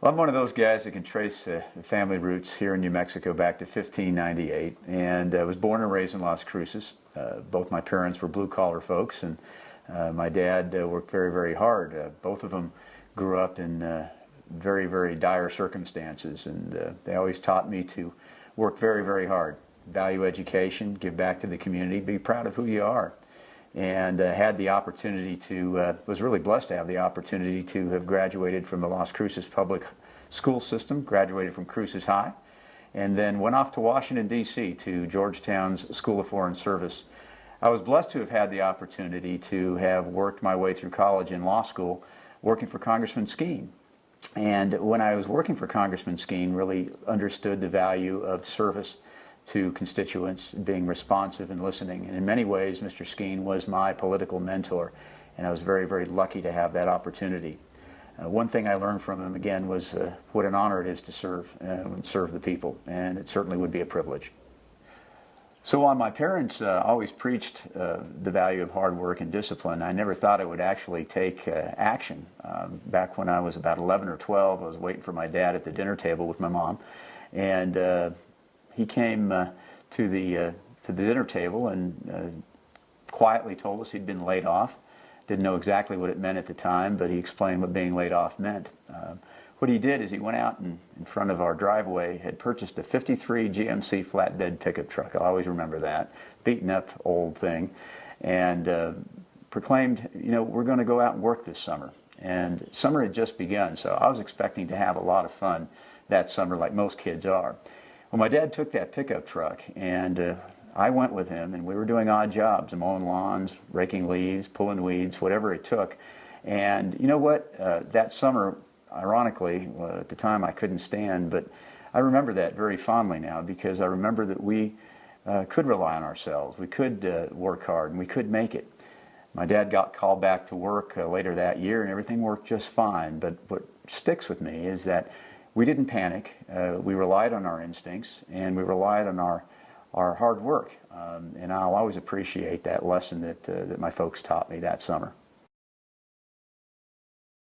Well, I'm one of those guys that can trace family roots here in New Mexico back to 1598, and I was born and raised in Las Cruces. Both my parents were blue-collar folks, and my dad worked very, very hard. Both of them grew up in very, very dire circumstances, and they always taught me to work very, very hard, value education, give back to the community, be proud of who you are. And had the opportunity to, was really blessed to have the opportunity to have graduated from the Las Cruces public school system, graduated from Cruces High, and then went off to Washington, D.C. to Georgetown's School of Foreign Service. I was blessed to have had the opportunity to have worked my way through college and law school working for Congressman Skeen. And when I was working for Congressman Skeen, really understood the value of service to constituents, being responsive and listening. And in many ways, Mr. Skeen was my political mentor, and I was very, very lucky to have that opportunity. One thing I learned from him, again, was what an honor it is to serve and serve the people, and it certainly would be a privilege. So while my parents always preached the value of hard work and discipline, I never thought I would actually take action. Back when I was about 11 or 12, I was waiting for my dad at the dinner table with my mom, and he came to the dinner table and quietly told us he'd been laid off. Didn't know exactly what it meant at the time, but he explained what being laid off meant. What he did is he went out and in front of our driveway had purchased a 53 GMC flatbed pickup truck. I'll always remember that. Beaten up old thing. And proclaimed, you know, we're going to go out and work this summer. And summer had just begun, so I was expecting to have a lot of fun that summer like most kids are. Well, my dad took that pickup truck, and I went with him, and we were doing odd jobs, mowing lawns, raking leaves, pulling weeds, whatever it took. And you know what? That summer, ironically, at the time I couldn't stand, but I remember that very fondly now because I remember that we could rely on ourselves. We could work hard, and we could make it. My dad got called back to work later that year, and everything worked just fine. But what sticks with me is that we didn't panic. We relied on our instincts, and we relied on our hard work. And I'll always appreciate that lesson that my folks taught me that summer.